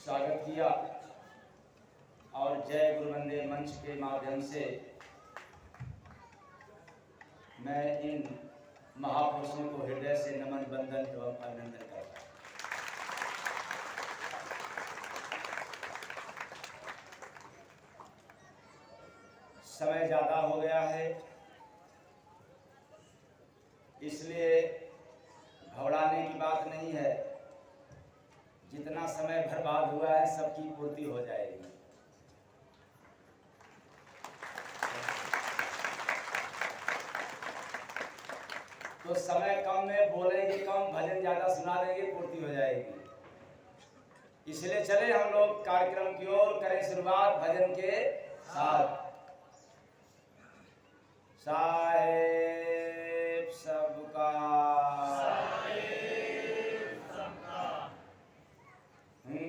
स्वागत किया और जय गुरु मंदिर मंच के माध्यम से मैं इन महापुरुषों को हृदय से नमन बंदन एवं अभिनंदन करता हूँ। समय ज़्यादा हो गया है, इसलिए घबराने की बात नहीं है। जितना समय बर्बाद हुआ है सबकी पूर्ति हो जाएगी। तो समय कम में बोलेंगे कम, भजन ज़्यादा सुना देंगे, पूर्ति हो जाएगी। इसलिए चले हम लोग कार्यक्रम की ओर, करें शुरुआत भजन के साथ। साहेब सबका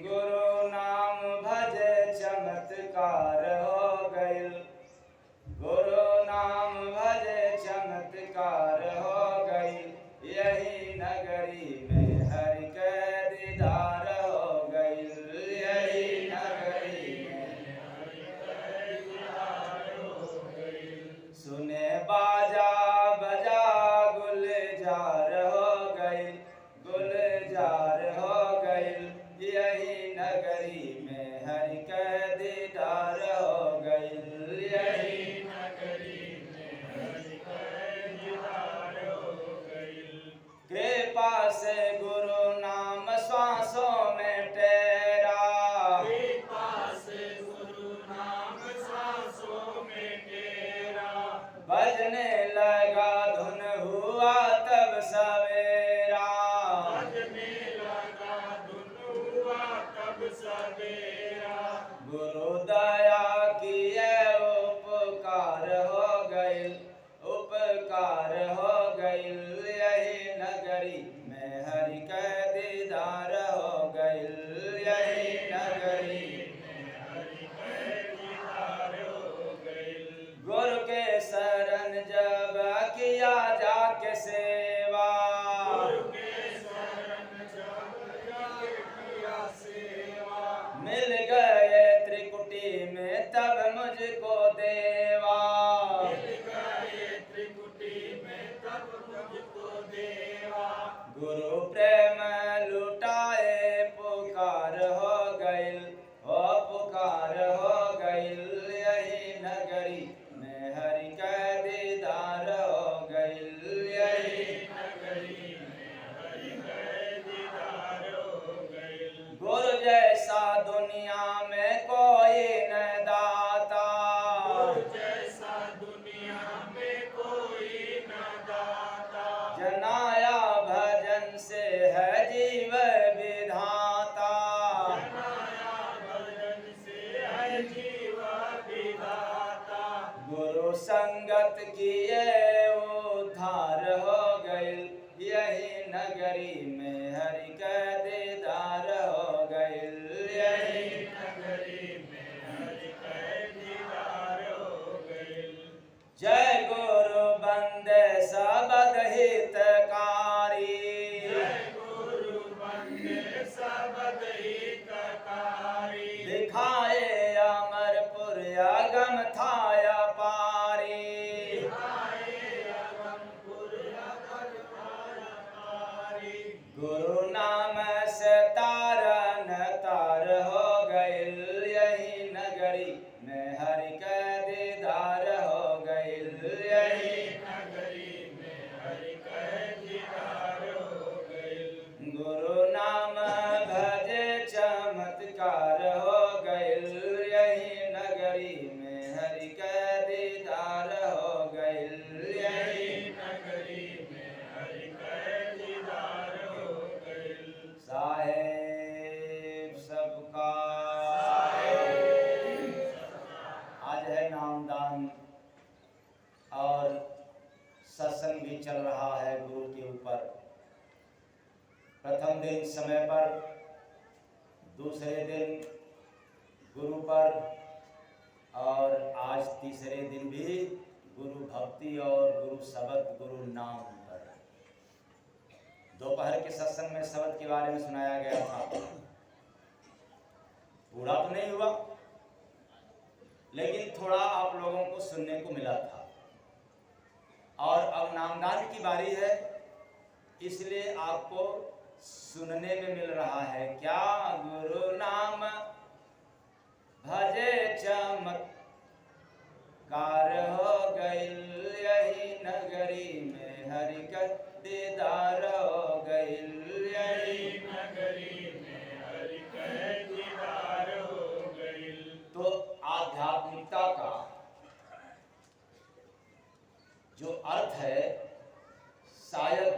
गुरु नाम भजे चमत्कार हो गइल, गुरु नाम भजे चमत्कार हो गइल, यही नगरी में हरि के दीदार हो गइल, यही नगरी में हरि के दीदार हो गइल। सुने बाजा बजा गुलजार हो गइल, गुलजार हो गइल, यही नगरी में हरि के दीदार हो गइल, यही नगरी में हरि के दीदार हो गइल। कृपा से गुरु नाम श्वासों में तेरा, कृपा से गुरु नाम श्वासों में तेरा, बजने लगा धुन हुआ तब सवेरा, बजने लगा धुन हुआ तब सवेरा। गुरु दया किए उपकार हो गइल, उपकार हो गइल, यही नगरी में हरि के दीदार हो गइल, यही नगरी में हरि के दीदार हो गइल। गुरु के शरण जब किया जाके सेवा, गुरु के शरण जब किया सेवा, मिल गए त्रिकुटी में तब मुझको देवा, मिल गए त्रिकुटी में तब मुझको देवा। गुरु प्रेम लुटाए पुकार हो गइल, ओ पुकार हो गइल, यही नगरी में हरि के दीदार हो गइल, यही नगरी में हरि के दीदार हो गइल। गुरु जैसा दुनिया में कोई न दाता, गुरु जैसा दुनिया में कोई न दाता, जनाया भजन से है जीव विधाता, जनाया भजन से है जीव विधाता। गुरु संगत किए उद्धार हो गइल, यही नगरी में हरि के दीदार हो गइल, यही नगरी में हरि के दीदार हो गइल। जय गुरु बंदे सबद हितकारी, जय गुरु बंदे सबद हितकारी, दिखाए अमरपुर अगम थाया पारी, दिखाए अगमपुर अगम थाया पारी। गुरु नाम से तारन तार हो गइल, यही नगरी में हरि के दीदार हो गइल, यही नगरी में हरि के दीदार हो गइल। गुरु नाम भजे चमत्कार हो गइल, यही नगरी में हरि के दीदार हो गइल, यही नगरी में हरि के दीदार हो गइल। साहेब सबका आज है नामदान और सत्संग भी चल रहा है गुरु के ऊपर। प्रथम दिन समय पर, दूसरे दिन गुरु पर और आज तीसरे दिन भी गुरु भक्ति और गुरु शब्द गुरु नाम पर। दोपहर के सत्संग में शब्द के बारे में सुनाया गया था। पूरा तो नहीं हुआ, लेकिन थोड़ा आप लोगों को सुनने को मिला था। और अब नामदान की बारी है, इसलिए आपको सुनने में मिल रहा है। क्या गुरु नाम भजे चमत्कार हो गइल, यही नगरी में हरि का दीदार हो गइल, यही नगरी में हरि का दीदार हो गइल। तो आध्यात्मिकता का जो अर्थ है, शायद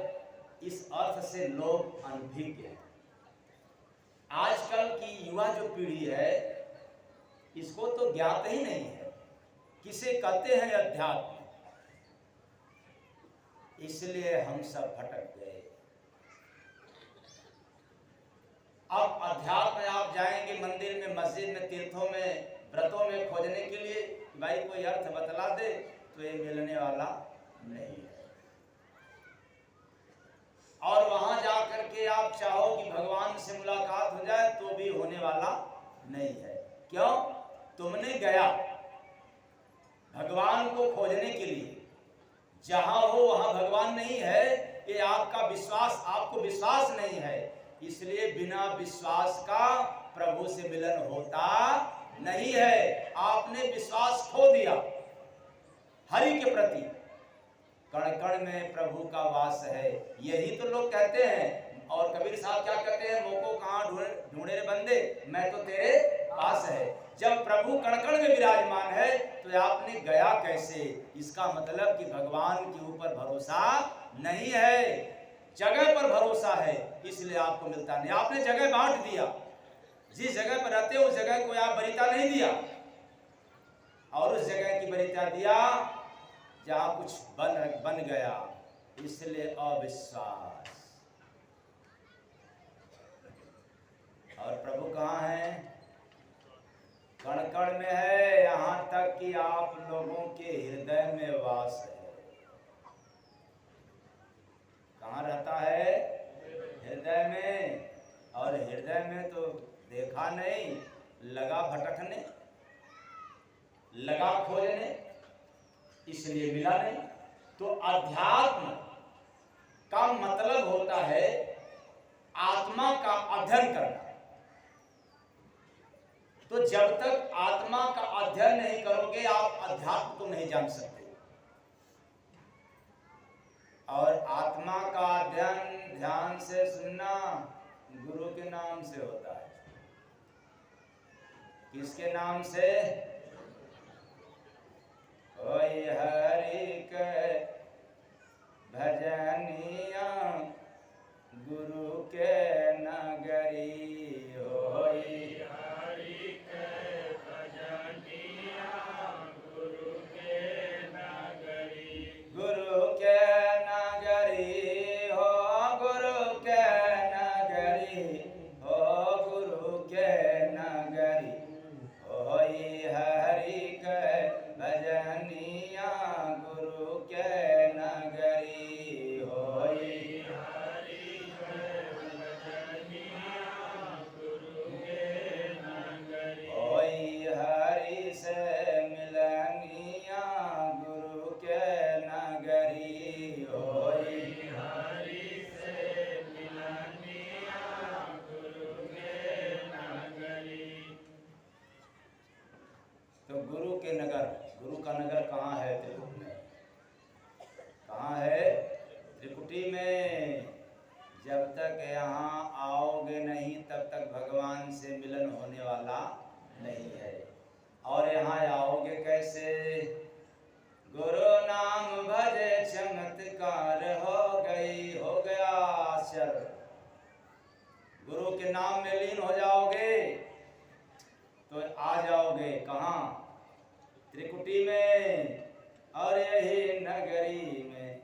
इस अर्थ से लोग अनभिज्ञ हैं। आजकल की युवा जो पीढ़ी है, इसको तो ज्ञात ही नहीं है किसे कहते हैं अध्यात्म। इसलिए हम सब भटक गए। अब अध्यात्म आप जाएंगे मंदिर में, मस्जिद में, तीर्थों में, व्रतों में खोजने के लिए, भाई कोई अर्थ बतला दे, तो ये मिलने वाला नहीं है। और वहां जाकर के आप चाहो कि भगवान से मुलाकात हो जाए, तो भी होने वाला नहीं है। क्यों? तुमने गया भगवान को खोजने के लिए, जहां हो वहां भगवान नहीं है, ये आपका विश्वास, आपको विश्वास नहीं है। इसलिए बिना विश्वास का प्रभु से मिलन होता नहीं है। आपने विश्वास खो दिया हरि के प्रति। कण कण में प्रभु का वास है, यही तो लोग कहते हैं। और कबीर साहब क्या कहते हैं? मोको कहाँ ढूंढे रे बंदे, मैं तो तेरे पास है। जब प्रभु कण कण में विराजमान है, तो आपने गया कैसे? इसका मतलब कि भगवान के ऊपर भरोसा नहीं है, जगह पर भरोसा है, इसलिए आपको मिलता नहीं। आपने जगह बांट दिया, जिस जगह पर रहते हो उस जगह को आप वरीयता नहीं दिया, और उस जगह की वरीयता दिया जहां कुछ बन गया, इसलिए अविश्वास। और प्रभु कहाँ है? कण कण में है, यहां तक कि आप लोगों के हृदय में वास है। कहाँ रहता है? हृदय में। और हृदय में तो देखा नहीं, लगा भटकने, लगा खोजने, इसलिए मिला नहीं। तो अध्यात्म का मतलब होता है आत्मा का अध्ययन करना। तो जब तक आत्मा का अध्ययन नहीं करोगे, आप अध्यात्म को नहीं जान सकते। और आत्मा का अध्ययन ध्यान से सुनना गुरु के नाम से होता है। किसके नाम से? ओय हरि के भजनिया गुरु के नगरी, होई हरि के भजनिया गुरु के नगरी। गुरु के नगरी हो, गुरु के नगरी हो, गुरु के नगरी होई हरि के भजनिया गुरु के नगरी, होई हरि के भजनिया गुरु के नगरी। होई हरि से मिलनिया गुरु के नगरी, होई हरि से मिलनिया गुरु के नगरी। तो गुरु के नगर, गुरु का नगर कहाँ है? त्रिकुट में। कहाँ है? त्रिकुटी में। जब तक यहाँ आओगे नहीं, तब तक भगवान से मिलन होने वाला नहीं है। और यहाँ आओगे कैसे? गुरु नाम भजे चमत्कार हो गई, हो गया आश्चर्य। गुरु के नाम में लीन हो जाओगे तो आ जाओगे कहाँ? त्रिकुटी में। और यही नगरी में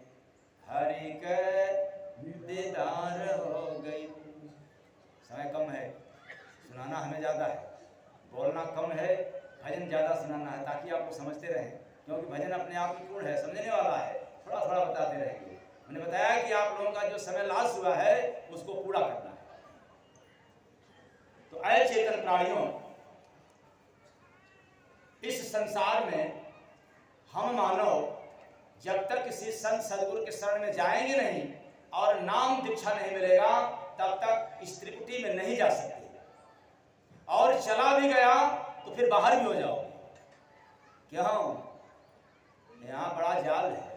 हरि के दीदार हो गई। समय कम है, सुनाना हमें ज़्यादा है, बोलना कम है, भजन ज़्यादा सुनाना है, ताकि आप लोग समझते रहें। क्योंकि भजन अपने आप में पूर्ण है, समझने वाला है, थोड़ा थोड़ा बताते रहेंगे। मैंने बताया कि आप लोगों का जो समय लास्ट हुआ है, उसको पूरा करना है। तो ऐ चेतन प्राणियों, इस संसार में हम मानव जब तक किसी संत सदगुरु के शरण में जाएंगे नहीं और नाम दीक्षा नहीं मिलेगा तब तक इस त्रिकुटी में नहीं जा सकते, और चला भी गया तो फिर बाहर भी हो जाओ। क्यों? यहाँ बड़ा जाल है,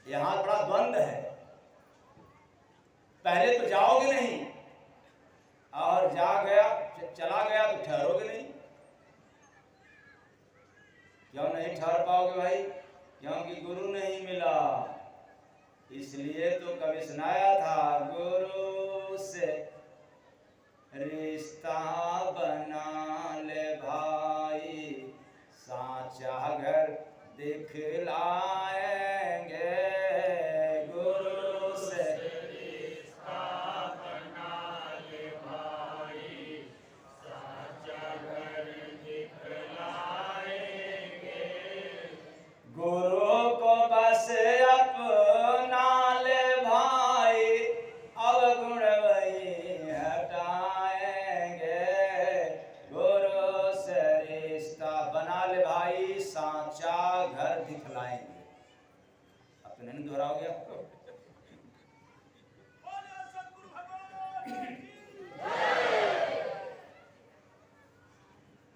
यहाँ बड़ा द्वंद है। पहले तो जाओगे नहीं और चला गया तो ठहरोगे नहीं। क्यों नहीं ठहर पाओगे भाई? क्योंकि गुरु नहीं मिला। इसलिए तो कभी सुनाया था, गुरु से रिश्ता बना ले भाई, साचा घर दिखलाएंगे। गुरु से रिश्ता बना ले भाई, साचा घर दिखलाएंगे। गुरु को बस अपना ले भाई, अवगुण वही हटाएंगे। गुरु से रिश्ता बना ले भाई, साचा घर दिखलाएंगे। अब तो नहीं दोहराओगे आपको?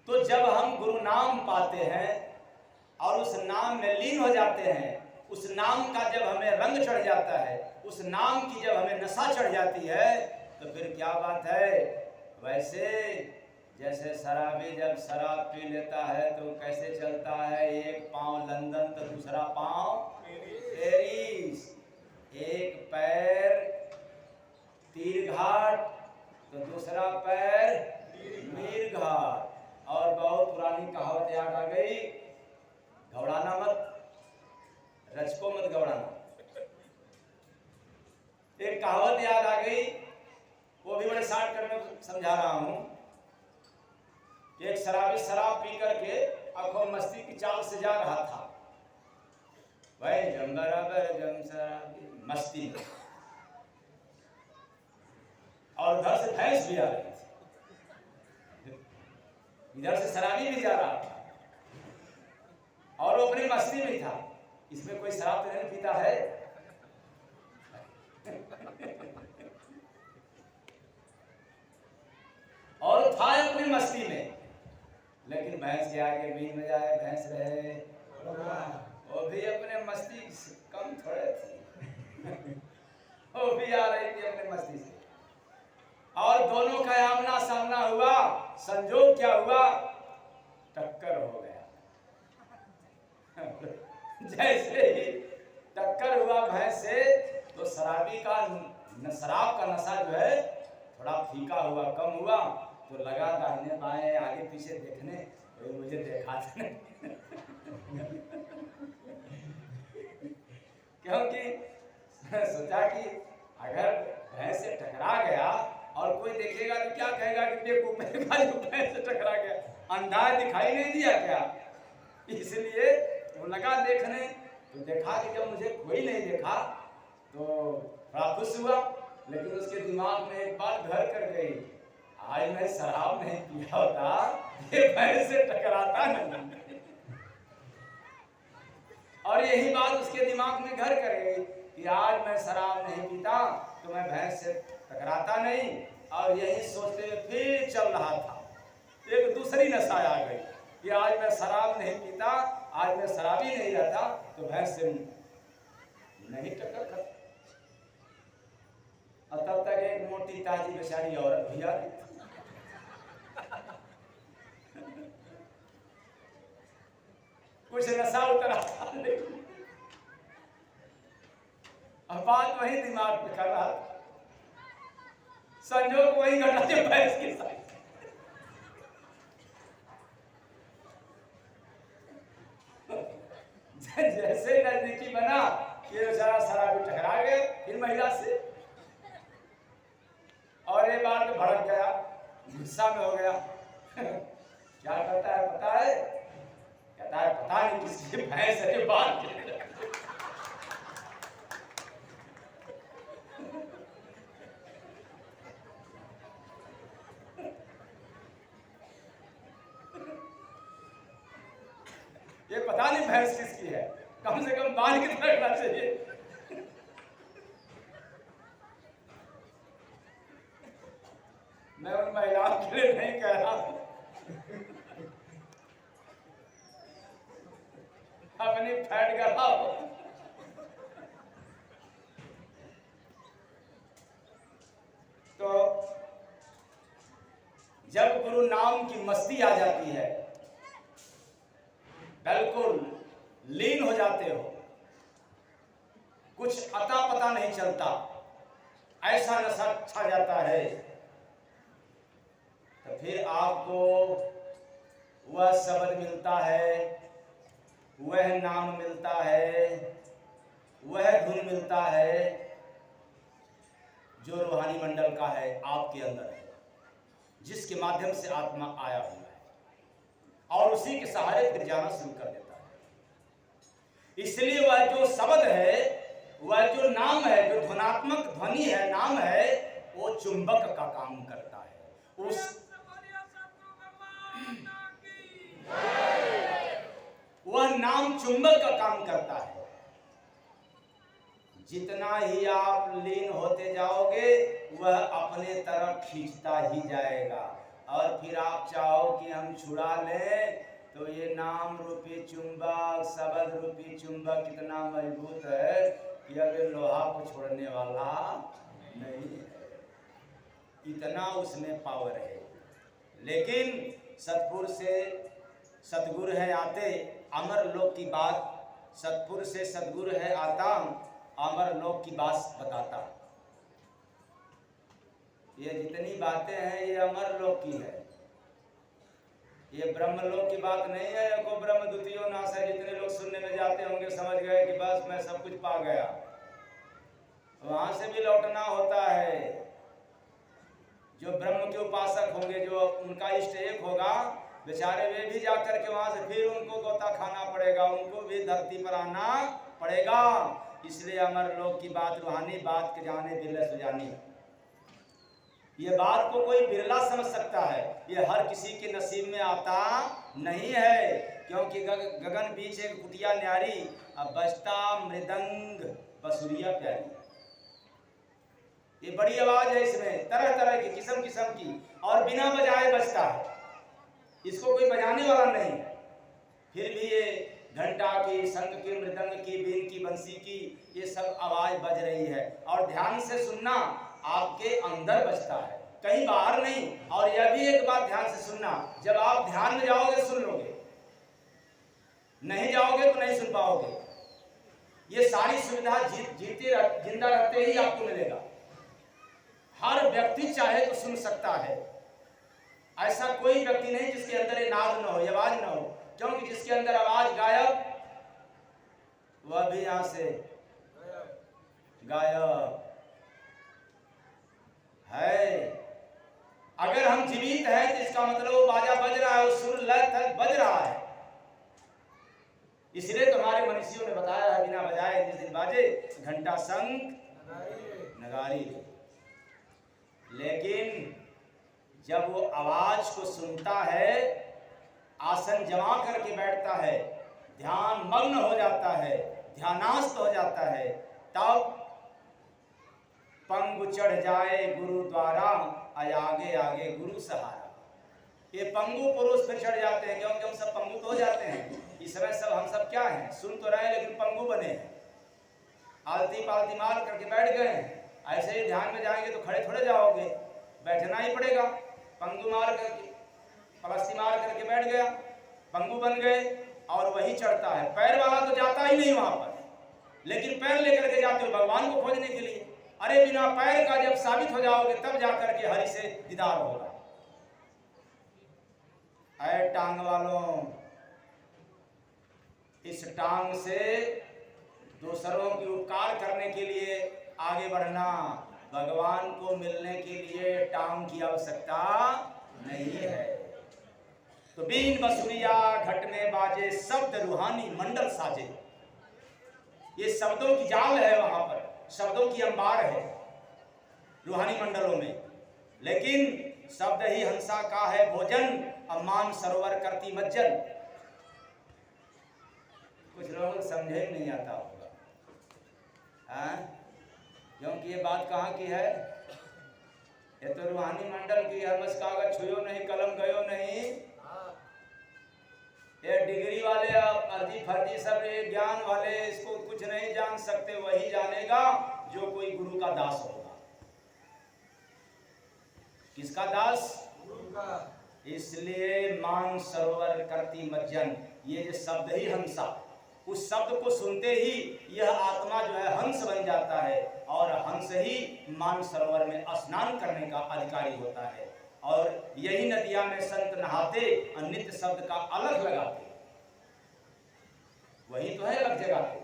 तो जब हम गुरु नाम पाते हैं और उस नाम में लीन हो जाते हैं, उस नाम का जब हमें रंग चढ़ जाता है, उस नाम की जब हमें नशा चढ़ जाती है, तो फिर क्या बात है। वैसे जैसे शराबी जब शराब पी लेता है तो कैसे चलता है, एक पांव लंदन तो दूसरा पांव पेरिस, एक पैर तीर घाट तो दूसरा पैर मीर घाट। और बहुत पुरानी कहावत याद आ गई, घबराना मत, रचको मत घबराना। एक कहावत याद आ गई, वो भी बड़े शॉर्टकट में समझा रहा हूं। एक शराबी शराब पी करके आंखों मस्ती की चाल से जा रहा था, वही जम बराबर जम शराबी मस्ती में, और उधर से भैंस भी आ रही थी, इधर से शराबी भी जा रहा था और वो अपनी मस्ती में था। इसमें कोई शराब तो नहीं पीता है। और था अपनी मस्ती में, लेकिन भैंस के आगे बीच में जाए भैंस रहे, वो भी अपने मस्ती कम थोड़े थी। वो भी आ रही थी अपने मस्ती से, और दोनों का आमना सामना हुआ। संजोग क्या हुआ, टक्कर हो गया। जैसे ही टक्कर हुआ भैंस से, तो शराबी का शराब का नशा जो है थोड़ा फीका हुआ, कम हुआ, तो लगा दाहिने बाएं आगे पीछे देखने, कोई मुझे देखा था नहीं। क्योंकि सोचा कि अगर भैंस से टकरा गया और कोई देखेगा तो क्या कहेगा कि बेवकूफ भैंस से टकरा गया, अंधा दिखाई नहीं दिया क्या। इसलिए वो लगा देखने, तो देखा कि जब मुझे कोई नहीं देखा तो बड़ा खुश हुआ। लेकिन उसके दिमाग में एक बात घर कर गई, आज मैं शराब नहीं पिया होता ये भैंस से टकराता नहीं। और यही बात उसके दिमाग में घर कर गई कि आज मैं शराब नहीं पीता तो मैं भैंस से टकराता नहीं। और यही सोचते हुए फिर चल रहा था, एक दूसरी नशा आ गई कि आज मैं शराब नहीं पीता, आज मैं शराबी नहीं रहता तो भैंस से नहीं टक्कर कर। और तब तक एक मोटी ताजी बेचारी औरत भी आ रही थी। कुछ नशा उतरा था, लेकिन अब बात वही दिमाग में कर रहा था। संजोग वही घटा जो भैंस के साथ। जैसे नजदीकी बना, ये बेचारा शराबी टकरा गए फिर महिला से, और ये बात भड़क गया, गुस्सा में हो गया। क्या करता है पता है? कहता है पता नहीं किसकी भैंस है बात के। ये पता नहीं भैंस किसकी है, कम से कम बाल कितना रखना चाहिए। मैं उन महिलाओं के लिए नहीं कह रहा हूं, अपनी फैट कराओ। तो जब गुरु नाम की मस्ती आ जाती है, बिल्कुल लीन हो जाते हो, कुछ अता पता नहीं चलता, ऐसा नशा छा जाता है, तो फिर आपको वह शब्द मिलता है, वह नाम मिलता है, वह धुन मिलता है जो रूहानी मंडल का है, आपके अंदर है, जिसके माध्यम से आत्मा आया हुआ है, और उसी के सहारे फिर जाना शुरू कर देता है। इसलिए वह जो शब्द है, वह जो नाम है, जो ध्वनात्मक ध्वनि है, नाम है, वो चुंबक का काम करता है। उस वह नाम चुंबक का काम करता है। जितना ही आप लीन होते जाओगे, वह अपने तरफ खींचता ही जाएगा, और फिर आप चाहो कि हम छुड़ा लें, तो ये नाम रूपी चुंबक, शब्द रूपी चुंबक इतना मजबूत है कि अब ये लोहा को छोड़ने वाला नहीं है, इतना उसमें पावर है। लेकिन सतपुर से सतगुरु है आते, अमर लोक की बात, सतपुर से सतगुरु है आता, अमर लोक की बात बताता। ये जितनी बातें हैं ये अमर लोक की है, ये ब्रह्म लोक की बात नहीं है। एको ब्रह्म द्वितीयो नाश है, जितने लोग सुनने में जाते होंगे समझ गए कि बस मैं सब कुछ पा गया, वहां से भी लौटना होता है। जो ब्रह्म के उपासक होंगे, जो उनका इष्ट एक होगा, बेचारे वे भी जाकर के वहां से फिर उनको गोता खाना पड़ेगा, उनको भी धरती पर आना पड़ेगा। इसलिए अमर लोक की बात, रूहानी बात के जाने बिरले सुजानी, ये बात को कोई बिरला समझ सकता है, ये हर किसी के नसीब में आता नहीं है। क्योंकि गगन बीच एक कुटिया न्यारी, अब बजता मृदंग बसुरिया प्यारी। ये बड़ी आवाज है, इसमें तरह तरह की किस्म किस्म की, और बिना बजाए बजता है, इसको कोई बजाने वाला नहीं है, फिर भी ये घंटा की, शंख की, मृदंग की, बीन की, बंसी की, ये सब आवाज बज रही है। और ध्यान से सुनना, आपके अंदर बजता है, कहीं बाहर नहीं। और यह भी एक बात ध्यान से सुनना, जब आप ध्यान में जाओगे सुन लोगे, नहीं जाओगे तो नहीं सुन पाओगे। ये सारी सुविधा जिंदा रहते ही आपको मिलेगा। हर व्यक्ति चाहे तो सुन सकता है, ऐसा कोई व्यक्ति नहीं जिसके अंदर ये नाद न हो, ये आवाज न हो। क्योंकि जिसके अंदर आवाज गायब, वह भी यहां से गायब है। अगर हम जीवित हैं तो इसका मतलब वो बाजा बज रहा है, वो सुर लय तक बज रहा है। इसलिए तुम्हारे मनीषियों ने बताया है, बिना बजाए जिस दिन बाजे घंटा, शंख, नगारी। लेकिन जब वो आवाज को सुनता है, आसन जमा करके बैठता है, ध्यान मग्न हो जाता है, ध्यानास्त हो जाता है, तब पंगु चढ़ जाए गुरु द्वारा, आगे आगे गुरु सहारा। ये पंगु पुरुष फिर चढ़ जाते हैं, क्योंकि हम सब पंगु तो हो जाते हैं। इस समय सब हम सब क्या हैं, सुन तो रहे हैं लेकिन पंगु बने हैं, आलती पालती मार करके बैठ गए हैं। ऐसे ही ध्यान में जाएंगे तो खड़े थोड़े जाओगे, बैठना ही पड़ेगा। पंगु मार करके, पलस्ती मार करके बैठ गया, पंगु बन गए, और वही चढ़ता है। पैर वाला तो जाता ही नहीं वहां पर, लेकिन पैर लेकर के जाते हो भगवान को खोजने के लिए। अरे बिना पैर का जब साबित हो जाओगे, तब जाकर के हरि से दीदार होगा। ऐ टांग वालों, इस टांग से दूसरों की उपकार करने के लिए आगे बढ़ना, भगवान को मिलने के लिए टांग की आवश्यकता नहीं है। तो बीन बसुरिया घट में बाजे, शब्द रूहानी मंडल साजे। ये शब्दों की जाल है, वहां पर शब्दों की अंबार है रूहानी मंडलों में। लेकिन शब्द ही हंसा का है भोजन, अम्मान सरोवर करती मज्जन। कुछ लोगों को समझे ही नहीं आता होगा, हाँ? क्योंकि ये बात कहाँ की है? ये तो रूहानी मंडल की है। बस कागज छुयो नहीं, कलम गयो नहीं। ये डिग्री वाले अर्जी फर्जी सब ये ज्ञान वाले इसको कुछ नहीं जान सकते। वही जानेगा जो कोई गुरु का दास होगा। किसका दास? गुरु का। इसलिए मान सरोवर करती मज्जन, ये जो शब्द ही हंसा, उस शब्द को सुनते ही यह आत्मा जो है हंस बन जाता है और हंस ही मान सरोवर में स्नान करने का अधिकारी होता है। और यही नदियां में संत नहाते और नित्य शब्द का अलग लगाते। वही तो है अलग जगह पे,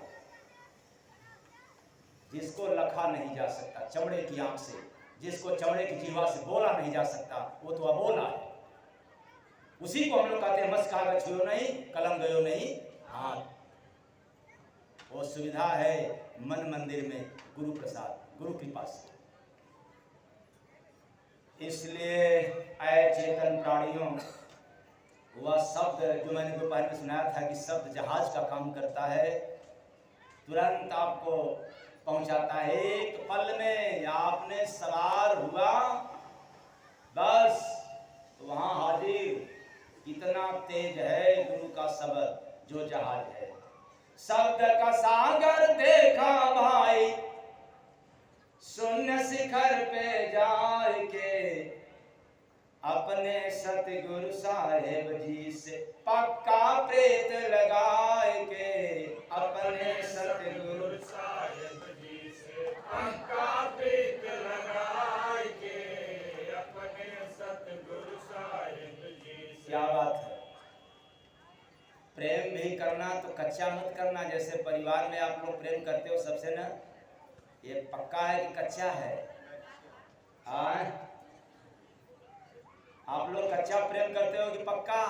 जिसको लखा नहीं जा सकता चमड़े की आंख से, जिसको चमड़े की जीवा से बोला नहीं जा सकता, वो तो अबोला है। उसी को हम लोग कहते हैं मस कागज छुयो नहीं, कलम गयो नहीं हाथ। वो सुविधा है मन मंदिर में गुरु प्रसाद, गुरु कृपा से। इसलिए ऐ चेतन प्राणियों, वह शब्द जो मैंने दोपहर में सुनाया था कि शब्द जहाज का काम करता है, तुरंत आपको पहुंचाता है। एक पल में आपने सवार हुआ, बस वहां हाजिर। इतना तेज है गुरु का शब्द जो जहाज है। शब्द का सागर देखा भाई, शून्य शिखर पे जाके, अपने सतगुरु साहेब जी से पक्का प्रेत लगाए के, अपने सतगुरु साहेब जी से पक्का प्रीत लगाए के, अपने सतगुरु साहेब जी से। क्या बात है। प्रेम भी करना तो कच्चा मत करना। जैसे परिवार में आप लोग प्रेम करते हो सबसे ना, ये पक्का है कि कच्चा है? आप लोग कच्चा प्रेम करते हो कि पक्का?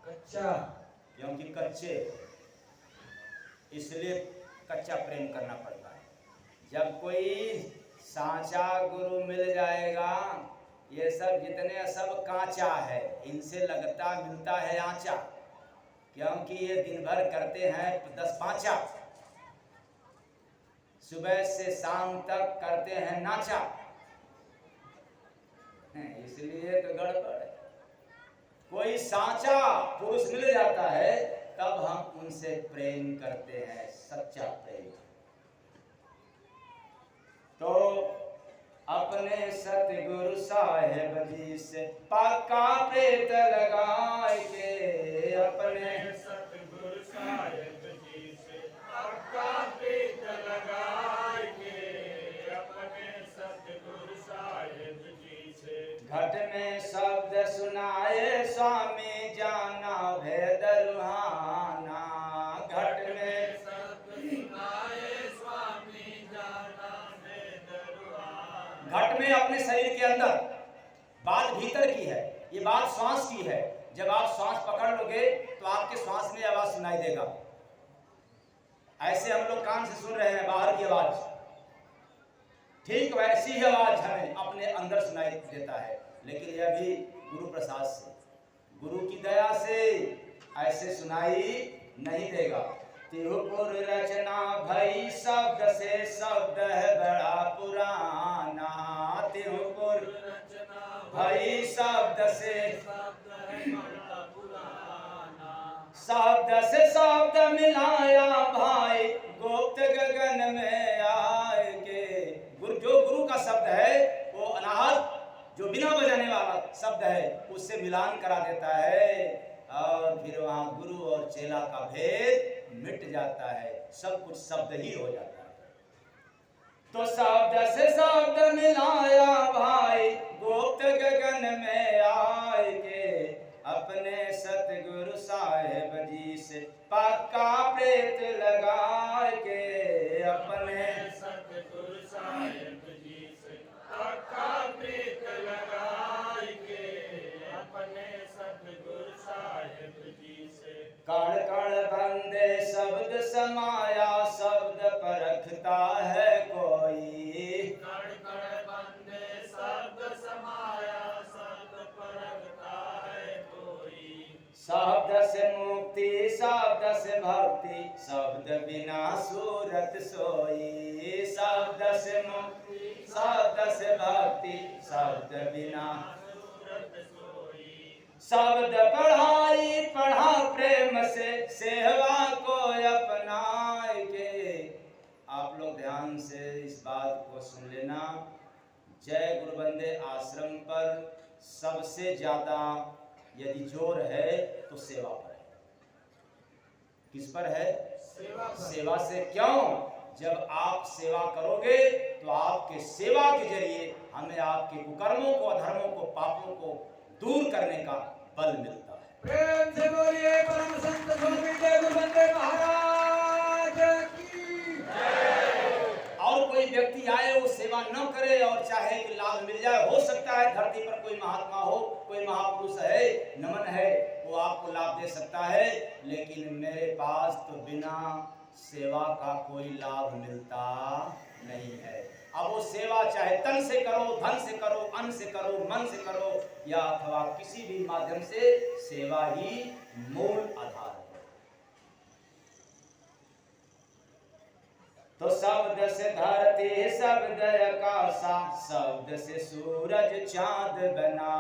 कच्चा। क्योंकि कच्चे, इसलिए कच्चा प्रेम करना पड़ता है। जब कोई सांचा गुरु मिल जाएगा, ये सब जितने सब कांचा है, इनसे लगता मिलता है आंचा। क्योंकि ये दिन भर करते हैं 10 पांचा, सुबह से शाम तक करते हैं नाचा, इसलिए तो गड़बड़ है। कोई सांचा पुरुष मिल जाता है तब हम उनसे प्रेम करते हैं, सच्चा प्रेम। तो अपने सतगुरु साहेब जी से पक्का प्रेत लगाए के, अपने सतगुरु साहेब जी से पक्का प्रीत लगाए के, अपने सतगुरु साहेब जी से। घट में शब्द सुनाए स्वामी जाना भेद रुहाना, घट में शब्द सुनाए स्वामी जाना भेद रुहाना। घट में अपने शरीर के अंदर, बात भीतर की है, ये बात श्वास की है। जब आप श्वास पकड़ लोगे तो आपके श्वास में आवाज सुनाई देगा। ऐसे हम लोग कान से सुन रहे हैं बाहर की आवाज, ठीक वैसी ही आवाज हमें अपने अंदर सुनाई देता है। लेकिन यह भी गुरु प्रसाद से, गुरु की दया से ऐसे सुनाई नहीं देगा। तिरुपुर रचना भई शब्द से, शब्द है बड़ा पुराना। तिरुपुर रचना भई शब्द से, शब्द है बड़ा पुराना। शब्द से शब्द मिलाया भाई, गुप्त गगन में आए के। जो गुरु का शब्द है वो अनाहत, जो बिना बजाने वाला शब्द है, उससे मिलान करा देता है और फिर वहां गुरु और चेला का भेद मिट जाता है। सब कुछ शब्द ही हो जाता है। तो शब्द से शब्द मिलाया भाई, गुप्त गगन में आए के, अपने सतगुरु साहेब जी से पक्का प्रेत लगाए के, अपने सतगुरु साहेब जी से पक्का प्रीत लगाए के, अपने सतगुरु साहेब जी से। कण कण बंदे शब्द समाया, शब्द परखता है कोई। कण कण बंदे शब्द समाया, शब्द परखता है कोई। शब्द से मुक्ति, शब्द से भक्ति शब्द बिना सूरत सोई, शब्द से मुक्ति शब्द से भक्ति शब्द बिना शब्द पढ़ाई पढ़ा प्रेम से सेवा को अपनाए के। आप लोग ध्यान से इस बात को सुन लेना। जय गुरुबंदे आश्रम पर सबसे ज्यादा यदि जोर है तो सेवा पर है। किस पर है? सेवा से। क्यों? जब आप सेवा करोगे तो आपके सेवा के जरिए हमें आपके कुकर्मों को, अधर्मों को, पापों को दूर करने का बल मिलता है। प्रेम से बोलिए परम संत स्वामी जय गुरुबंदे महाराज की जय। और कोई व्यक्ति आए वो सेवा न करे और चाहे कि लाभ मिल जाए, हो सकता है धरती पर कोई महात्मा हो, कोई महापुरुष है, नमन है, वो आपको लाभ दे सकता है, लेकिन मेरे पास तो बिना सेवा का कोई लाभ मिलता नहीं है। अब वो सेवा चाहे तन से करो, धन से करो, अन्न से करो, मन से करो या अथवा किसी भी माध्यम से, सेवा ही मूल आधार है। तो शब्द से धरती शब्द आकाशा, शब्द से सूरज चांद बना,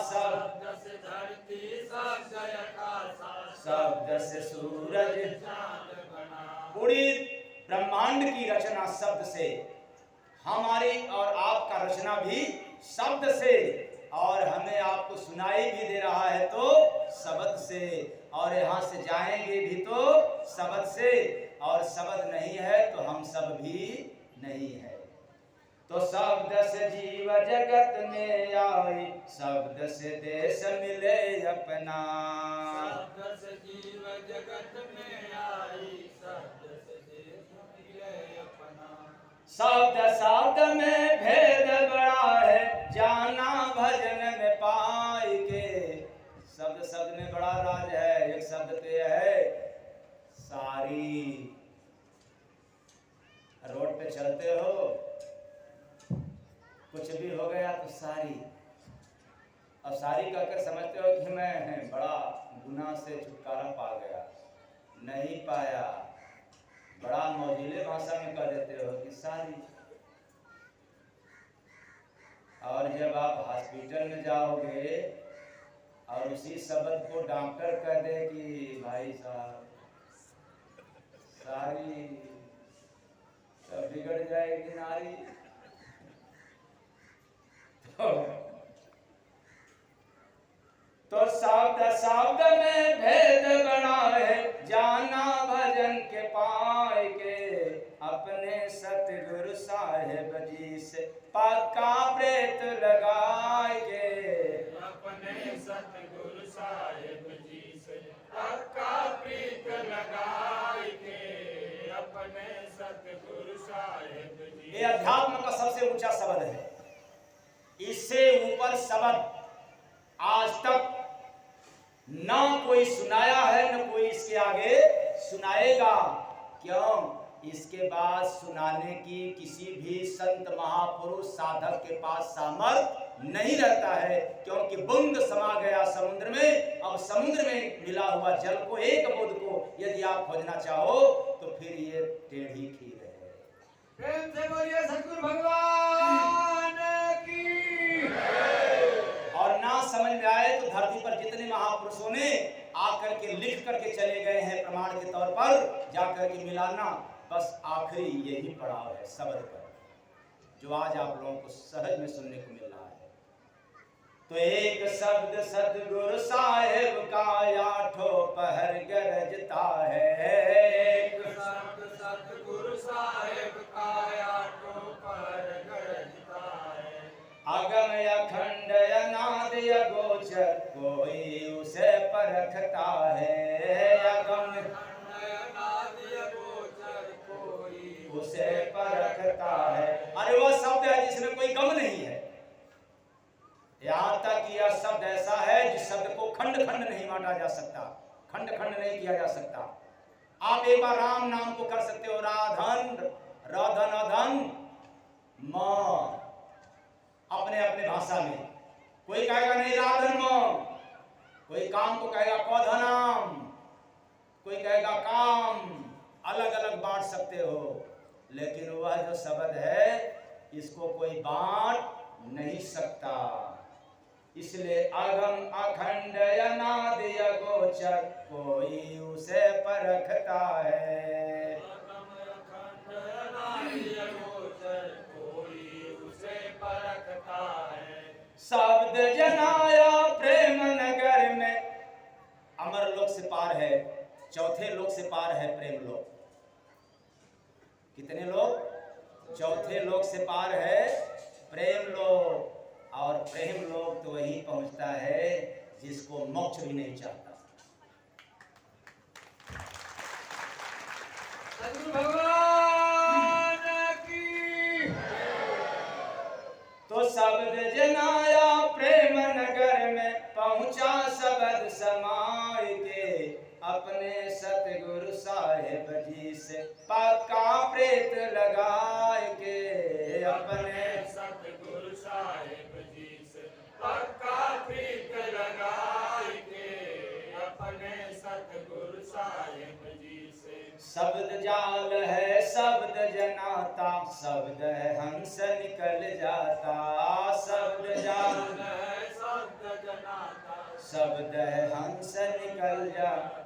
शब्द से धरती शब्द आकाशा, शब्द से सूरज चांद बना। पूरी ब्रह्मांड की रचना शब्द से, हमारी और आपका रचना भी शब्द से, और हमें आपको सुनाई भी दे रहा है तो शब्द से, और यहाँ से जाएंगे भी तो शब्द से, और शब्द नहीं है तो हम सब भी नहीं है। तो शब्द से जीव जगत में आई, शब्द से देश मिले अपना, शब्द से जीव जगत में आई, शब्द से देश मिले अपना। शब्द शब्द में भेद बड़ा है, जाना भजन में पाई के। शब्द शब्द में बड़ा राज है। एक शब्द तो यह है सारी। रोड पे चलते हो, कुछ भी हो गया तो सारी, और सारी कहकर समझते हो कि मैं बड़ा गुनाह से छुटकारा पा गया। नहीं पाया। बड़ा मौजिले भाषा में कह देते हो कि सारी। और जब आप हॉस्पिटल में जाओगे और उसी शब्द को डॉक्टर कह दे कि भाई साहब सारी, तब बिगड़ जाएगी नारी। तो शब्द शब्द में भेद बड़ा है, जाना भजन के पाए के। अपने सतगुरु साहेब जी से पक्का प्रेत लगाएंगे, अपने सतगुरु साहेब जी से पक्का प्रीत लगाएंगे, अपने सतगुरु साहेब जी। ये अध्यात्म का सबसे ऊंचा शब्द है। इससे ऊपर शब्द आज तक ना कोई सुनाया है, न कोई इसके आगे सुनाएगा। क्यों? इसके बाद सुनाने की किसी भी संत महापुरुष साधक के पास सामर्थ्य नहीं रहता है, क्योंकि बूंद समा गया समुद्र में। अब समुद्र में मिला हुआ जल को, एक बूंद को यदि आप खोजना चाहो तो फिर ये टेढ़ी खीर है। प्रेम से बोलिए सतगुरु भगवान की। और ना समझ में आए तो धरती पर जितने महापुरुषों ने आकर के लिख करके चले गए हैं प्रमाण के तौर पर, जाकर के मिलाना, बस आखिरी यही पड़ाव है शब्द पर, जो आज आप लोगों को सहज में सुनने को मिल रहा है। तो एक शब्द सतगुरु साहेब का आठों पहर गरजता है, एक शब्द सतगुरु साहेब का आठों पहर गरजता है। अगम अखंड अनाद अगोचर कोई उसे परखता है, अगम अनाद अगोचर कोई उसे परखता है। अरे वह शब्द है जिसमें कोई गम नहीं है। यहाँ तक यह शब्द ऐसा है जिस शब्द को खंड खंड नहीं बांटा जा सकता, खंड खंड नहीं किया जा सकता। आप एक बार राम नाम को कर सकते हो, राधन राधन अधन मां, अपने अपने भाषा में। कोई कहेगा नहीं राधन मां, कोई काम को कहेगा पौधनाम, कोई कहेगा काम अलग अलग बांट सकते हो, लेकिन वह जो शब्द है इसको कोई बांट नहीं सकता। इसलिए अगम अखंड अनादि अगोचर कोई उसे परखता है। अगम अखंड अनादि अगोचर कोई उसे परखता है। शब्द जनाया प्रेम नगर में, अमर लोक से पार है, चौथे लोक से पार है प्रेम लोक। कितने लोक? चौथे लोक से पार है प्रेम लोक। और प्रेम लोक तो वही पहुंचता है जिसको मोक्ष भी नहीं चाहता। सद्गुरु भगवान की। तो शब्द जनाया प्रेम नगर में, पहुंचा शब्द समाय के, अपने सतगुरु साहेब जी से पक्का प्रेत लगाए के। अपने सतगुरु साहेब जी से पक्का प्रीत लगाए के। अपने सतगुरु साहेब जी से। शब्द जाल है शब्द जनाता, शब्द है हंस निकल जाता। शब्द जाल है शब्द जनाता, शब्द है हंस निकल जाता।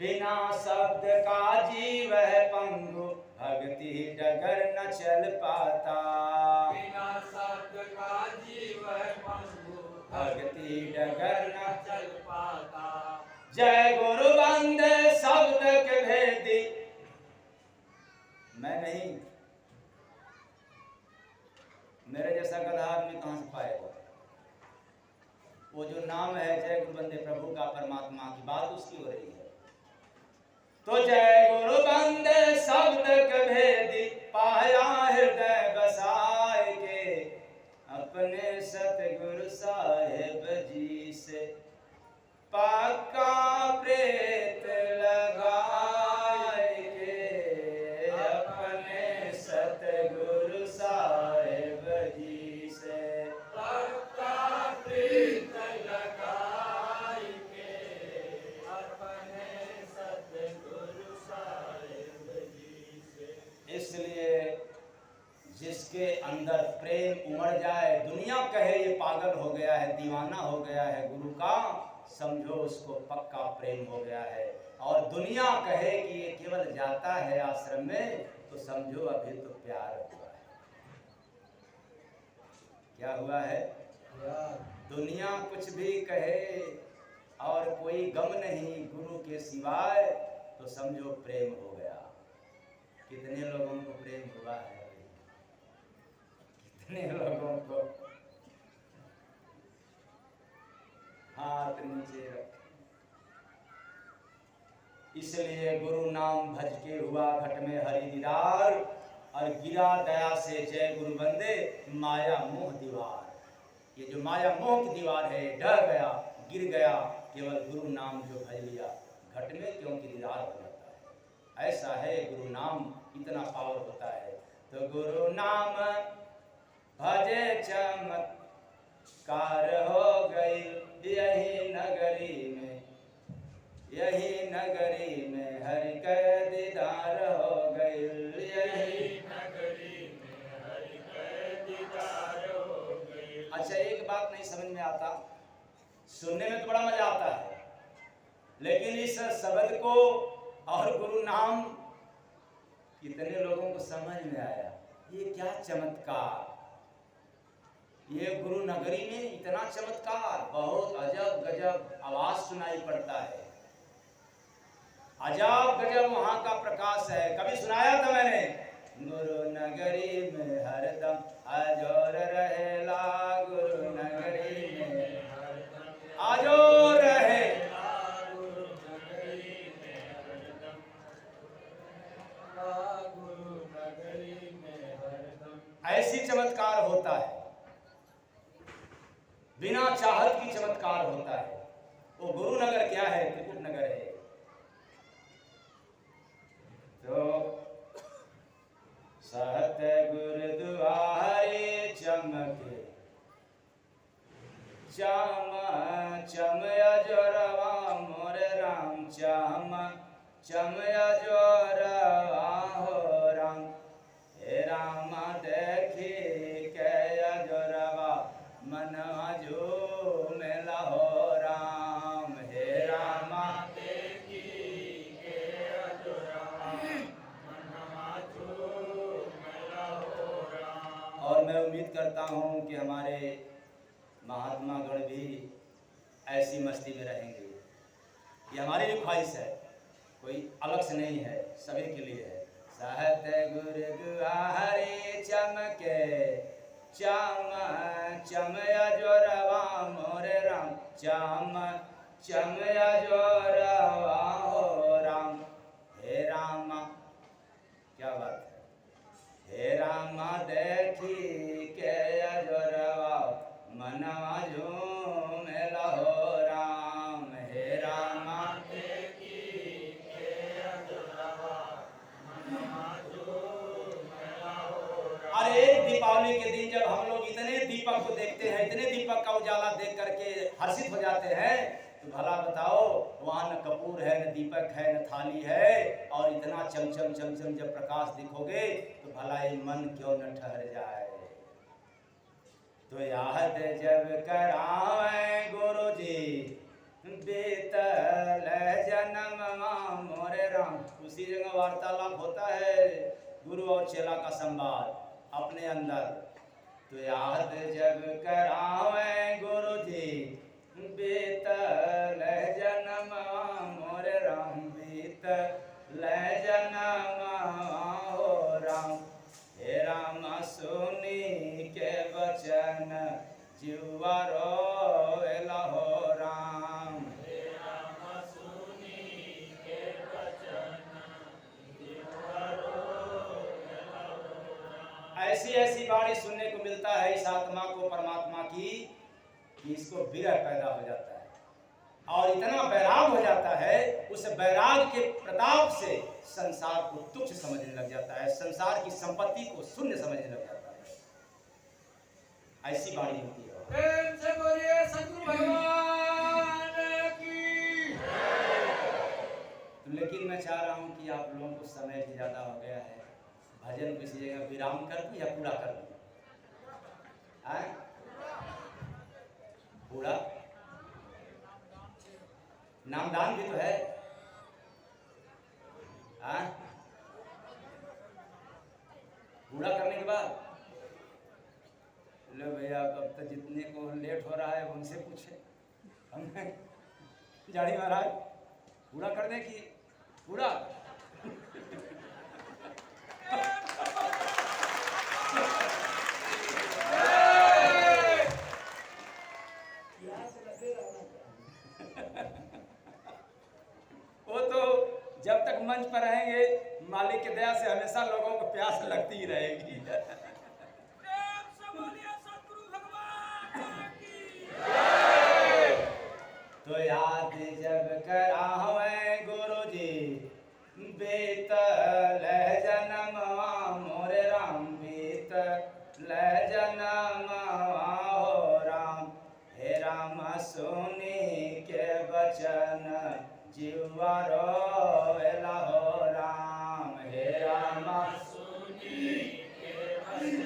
बिना शब्द का जीव है पंगु, भक्ति डगर न चल पाता। बिना शब्द का जीव है पंगु, भक्ति डगर न चल पाता। जय गुरु वंदे शब्द के भेदी। मैं नहीं, मेरे जैसा गधा आदमी कहां से पाएगा? वो जो नाम है जय गुरु वंदे प्रभु का, परमात्मा की बात उसकी हो रही है। तो जय गुरु वंदे शब्द के भेदी, पाया हृदय बसाए के, अपने सतगुरु साहेब जी से पक्का प्रेत लगाए के। अपने सतगुरु साहेब जी से पक्का प्रीत लगाए के। अपने सतगुरु साहेब जी से। इसलिए जिसके अंदर प्रेम उमड़ जाए, दुनिया कहे ये पागल हो गया है, दीवाना हो गया है गुरु का, समझो उसको पक्का प्रेम हो गया है। और दुनिया कहे कि ये केवल जाता है आश्रम में, तो समझो अभी तो प्यार हुआ है। क्या हुआ है? दुनिया कुछ भी कहे और कोई गम नहीं गुरु के सिवाय, तो समझो प्रेम हो गया। कितने लोगों को प्रेम हुआ है? कितने लोगों को? हाथ नीचे रख। इसलिए गुरु नाम भज के हुआ घट में हरि दीदार, और गिरा दया से जय गुरु वंदे माया मोह दीवार। ये जो माया मोह की दीवार है ढह गया, गिर गया, केवल गुरु नाम जो भज लिया घट में, क्योंकि दीदार हो जाता है। ऐसा है गुरु नाम, इतना पावर होता है। तो गुरु नाम भजे चमत्कार हो गई यही नगरी में, यही नगरी में हरि के दीदार हो गई। यही नगरी में हरि के दीदार हो गए। अच्छा, एक बात नहीं समझ में आता, सुनने में तो बड़ा मजा आता है, लेकिन इस शब्द को और गुरु नाम कितने लोगों को समझ में आया? ये क्या चमत्कार! ये गुरु नगरी में इतना चमत्कार, बहुत अजब गजब आवाज सुनाई पड़ता है। अजब गजब वहां का प्रकाश है। कभी सुनाया था मैंने, गुरु नगरी में हरदम अजोर रहेला, गुरु नगरी में अजोर रहे। गुरु नगरी में हरदम, गुरु नगरी में हरदम। ऐसी चमत्कार होता है, बिना चाहत की चमत्कार होता है। वो गुरु नगर क्या है? त्रिकुट नगर है। तो सहत गुरु दुआरे चमके, चम चम अजोरवा मोर राम चम चमया जोरवा हो राम हे राम देखी के जोरवा मनवा झूमेला हो राम हे राम देखी के अजोरवा मनवा झूमेला हो राम। और मैं उम्मीद करता हूँ कि हमारे महात्मा गण भी ऐसी मस्ती में रहेंगे। ये हमारी भी ख्वाहिश है, कोई अलग से नहीं है, सभी के लिए है। सहत गुरु दुआरे चमके चम चमया जोरवा मोरे राम चम चमया जोरवा हो राम हे राम। क्या बात है। हे राम देखी के जोरवा मनवा झूमेला हो राम हे राम देखी के अजोरवा मनवा झूमेला हो राम। अरे दीपावली के दिन जब हम लोग इतने दीपक को देखते हैं, इतने दीपक का उजाला देख करके हर्षित हो जाते हैं, तो भला बताओ वहाँ न कपूर है, न दीपक है, न थाली है, और इतना चमचम चमचम जब प्रकाश दिखोगे तो भला ये मन क्यों न ठहर जाए। तो याद जब करावे गुरु जी बीतल जन्म मोरे राम। उसी जगह वार्तालाप होता है गुरु और चेला का संवाद अपने अंदर। तो याद जब करावे गुरु जी बीतल जन्म मोरे राम बीतल जन्म हो राम हे राम सुनी के वचन जीवा रोएला हो राम हे राम सुनी के वचन जीवा रोएला हो राम। ऐसी ऐसी बाणी सुनने को मिलता है इस आत्मा को परमात्मा की कि इसको विरह पैदा हो जाता है और इतना बैराग हो जाता है, उस बैराग के प्रताप से संसार को तुच्छ समझने लग जाता है, संसार की संपत्ति को शून्य समझने लग जाता है। ऐसी बाणी होती है। प्रेम से बोलिए सद्गुरु भगवान की। तो लेकिन मैं चाह रहा हूं कि आप लोगों को समय भी ज्यादा हो गया है, भजन को किसी जगह विराम कर दूं या पूरा कर दूं? पूरा नामदान भी तो है। पूरा करने के बाद लो भैया अब तक जितने को लेट हो रहा है उनसे पूछे हम जाड़ी महाराज पूरा कर दे कि पूरा वो तो जब तक मंच पर रहेंगे मालिक की दया से हमेशा लोगों को प्यास लगती ही रहेगी। प्रेम से बोलिए सद्गुरु भगवान की। तो याद जब करावे गुरु जी बीतल जन्म मोरे राम बीतल जन्म हो राम हे राम सुनी के वचन जीवा रोएला हो राम हे राम सुनी के वचन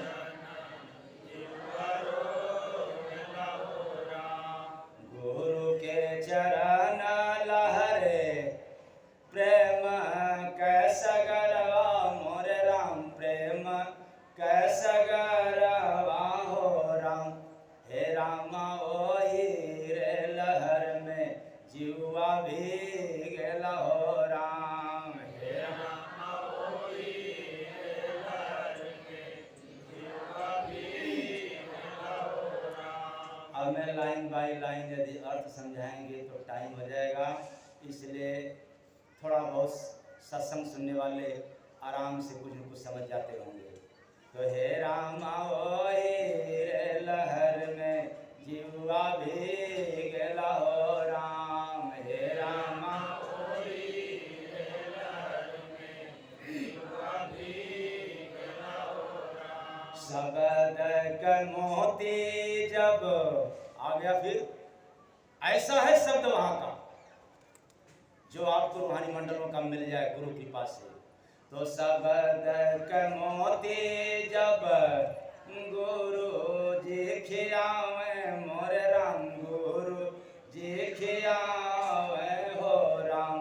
जीवा रोएला हो राम। गुरु के चरण लहरे प्रेम कैसगरवा मोरे राम प्रेम कैसगरवा हो राम हे राम ओही रे लहर में जीवा भी गेला हो राम हे राम ओही रे लहर में जीवा भी गेला हो राम। अब मैं लाइन बाय लाइन यदि अर्थ समझाएंगे तो टाइम हो जाएगा, इसलिए थोड़ा बहुत सत्संग सुनने वाले आराम से कुछ न कुछ समझ जाते होंगे। तो हे राम ओही रे लहर में जीवा भी गेला हो राम हे राम ओही रे लहर में जीवा भी गेला हो राम। शब्द का मोती जब आ गया, फिर ऐसा है शब्द वहां का जो आपको रूहानी मंडलों का मिल जाए गुरु कृपा से। तो शब्द के मोती जब गुरु जी खियावे मोर राम, गुरु जी खियावे हो राम।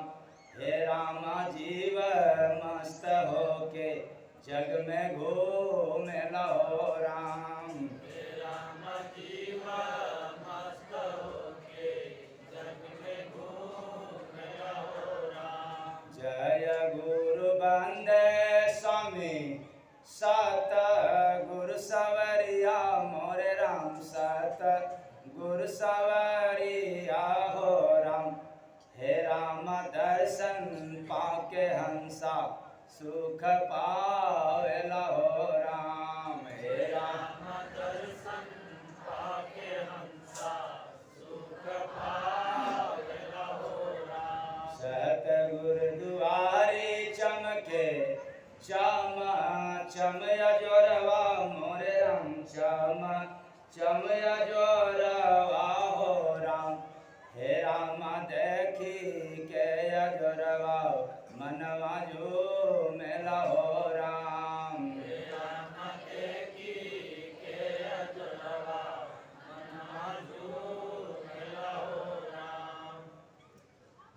हे रामा जीव मस्त होके जग में घूमे लो राम। राम जीवा मस्त होके जग में घूम रहो राम। जय गुरु बंदे स्वामी सत गुरु सवरिया मोरे राम, सत गुरु सवरिया हो राम। हे राम दर्शन पाके हंसा सुख पावेला हो राम। हे राम दर्शन पाके हंसा सुख पावेला हो राम। सतगुरु दुआरी चमके चम चम अजोरवा मोरे राम, चम चम अजोरवा हो राम। हे राम देखी के अजोरवा मनवा जो मेला हो राम। राम देखी के अजरवा मनवा झूमेला हो राम।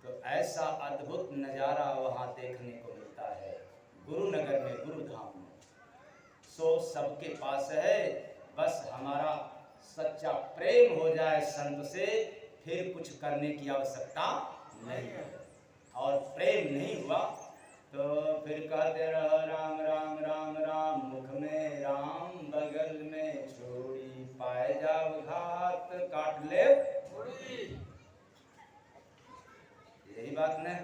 तो ऐसा अद्भुत नज़ारा वहाँ देखने को मिलता है गुरु नगर में, गुरु धाम में। सो सबके पास है, बस हमारा सच्चा प्रेम हो जाए संत से, फिर कुछ करने की आवश्यकता नहीं है। और प्रेम नहीं हुआ तो फिर कहते रहो राम राम राम राम, मुख में राम बगल में छोड़ी, पाए जाओ घात काट ले यही बात न।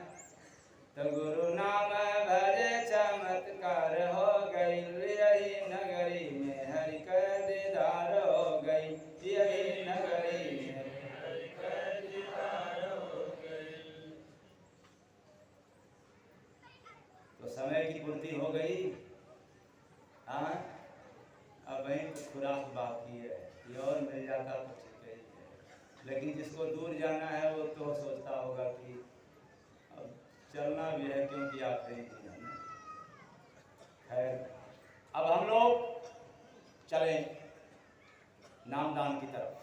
तो गुरु नाम भरे चमत्कार हो गई, यही नगरी में हरि का दीदार हो गई, यही नगरी में हरि का दीदार हो गई। तो समय की पूर्ति हो गई। हाँ, अब वहीं तो खुराक बाकी है, ये और मिल जाता तो ठीक ही है। लेकिन जिसको दूर जाना है वो तो सोचता होगा कि अब चलना भी है क्योंकि आखिरी दिन है। खैर, अब हम लोग चलें नामदान की तरफ।